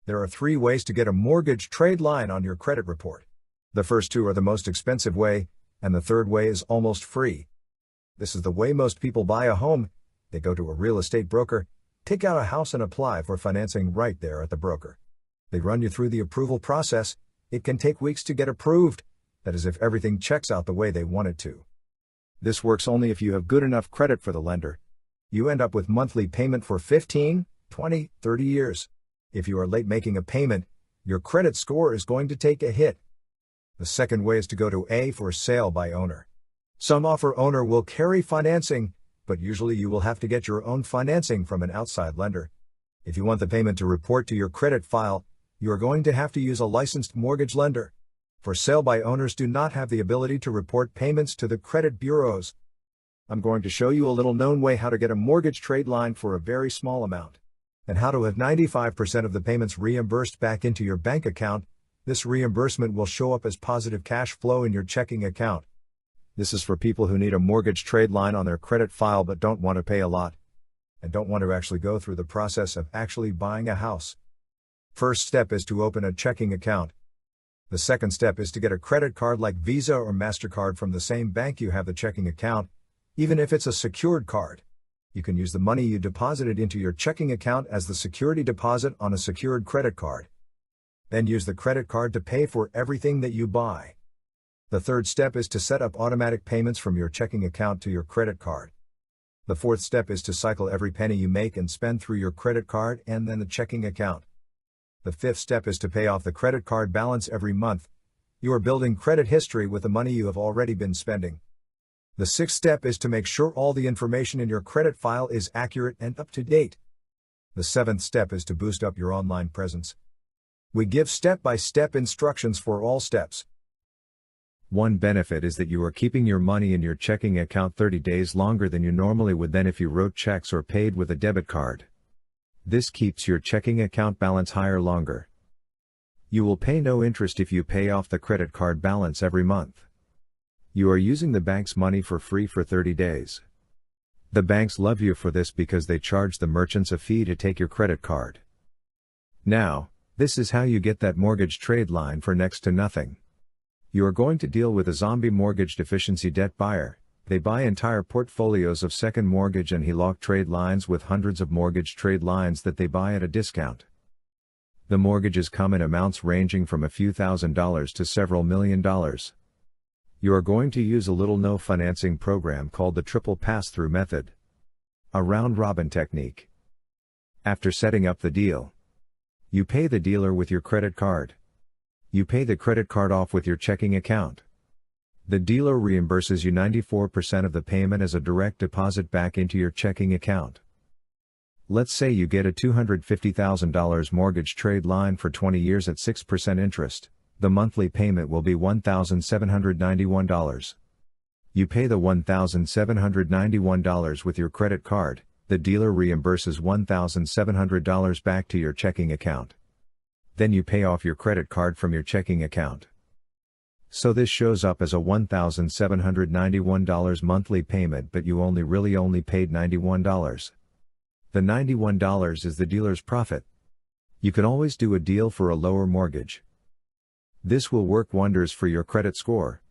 There are 3 ways to get a mortgage trade line on your credit report. The first 2 are the most expensive way, and the third way is almost free. This is the way most people buy a home. They go to a real estate broker, take out a house and apply for financing right there at the broker. They run you through the approval process. It can take weeks to get approved. That is if everything checks out the way they want it to. This works only if you have good enough credit for the lender. You end up with monthly payment for 15, 20, 30 years. If you are late making a payment, your credit score is going to take a hit. The second way is to go to A for sale by owner. Some offer owner will carry financing, but usually you will have to get your own financing from an outside lender. If you want the payment to report to your credit file, you are going to have to use a licensed mortgage lender. For sale by owners do not have the ability to report payments to the credit bureaus. I'm going to show you a little known way how to get a mortgage trade line for a very small amount, and how to have 95% of the payments reimbursed back into your bank account. This reimbursement will show up as positive cash flow in your checking account. This is for people who need a mortgage trade line on their credit file but don't want to pay a lot, and don't want to actually go through the process of actually buying a house. First step is to open a checking account. The second step is to get a credit card like Visa or MasterCard from the same bank you have the checking account, even if it's a secured card. You can use the money you deposited into your checking account as the security deposit on a secured credit card. Then use the credit card to pay for everything that you buy. The third step is to set up automatic payments from your checking account to your credit card. The fourth step is to cycle every penny you make and spend through your credit card and then the checking account. The fifth step is to pay off the credit card balance every month. You are building credit history with the money you have already been spending. The sixth step is to make sure all the information in your credit file is accurate and up to date. The seventh step is to boost up your online presence. We give step-by-step instructions for all steps. One benefit is that you are keeping your money in your checking account 30 days longer than you normally would than if you wrote checks or paid with a debit card. This keeps your checking account balance higher longer. You will pay no interest if you pay off the credit card balance every month. You are using the bank's money for free for 30 days. The banks love you for this because they charge the merchants a fee to take your credit card. Now, this is how you get that mortgage trade line for next to nothing. You are going to deal with a zombie mortgage deficiency debt buyer. They buy entire portfolios of second mortgage and HELOC trade lines with hundreds of mortgage trade lines that they buy at a discount. The mortgages come in amounts ranging from a few $1,000s to several $1 million. You are going to use a little no financing program called the triple pass-through method. A round-robin technique. After setting up the deal, you pay the dealer with your credit card. You pay the credit card off with your checking account. The dealer reimburses you 94% of the payment as a direct deposit back into your checking account. Let's say you get a $250,000 mortgage trade line for 20 years at 6% interest. The monthly payment will be $1,791. You pay the $1,791 with your credit card, the dealer reimburses $1,700 back to your checking account. Then you pay off your credit card from your checking account. So this shows up as a $1,791 monthly payment, but you only paid $91. The $91 is the dealer's profit. You can always do a deal for a lower mortgage. This will work wonders for your credit score.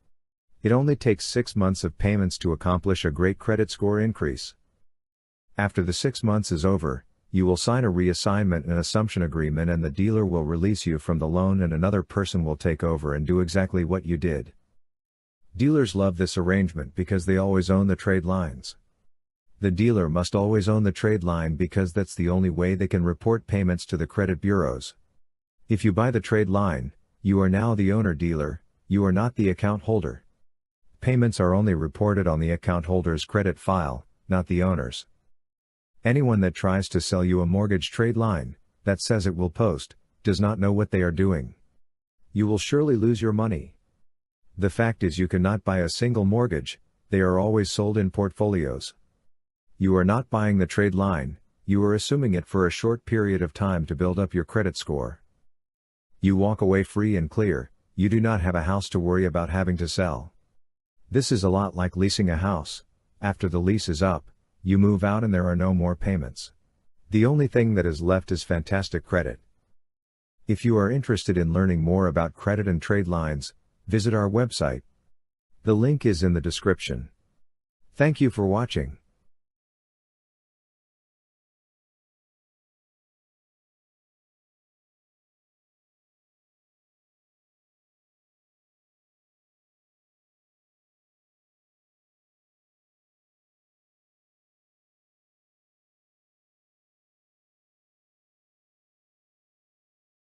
It only takes 6 months of payments to accomplish a great credit score increase. After the 6 months is over, you will sign a reassignment and assumption agreement and the dealer will release you from the loan and another person will take over and do exactly what you did. Dealers love this arrangement because they always own the trade lines. The dealer must always own the trade line because that's the only way they can report payments to the credit bureaus. If you buy the trade line, you are now the owner dealer, you are not the account holder. Payments are only reported on the account holder's credit file, not the owner's. Anyone that tries to sell you a mortgage trade line, that says it will post, does not know what they are doing. You will surely lose your money. The fact is you cannot buy a single mortgage, they are always sold in portfolios. You are not buying the trade line, you are assuming it for a short period of time to build up your credit score. You walk away free and clear, you do not have a house to worry about having to sell. This is a lot like leasing a house. After the lease is up, you move out and there are no more payments. The only thing that is left is fantastic credit. If you are interested in learning more about credit and trade lines, visit our website. The link is in the description. Thank you for watching.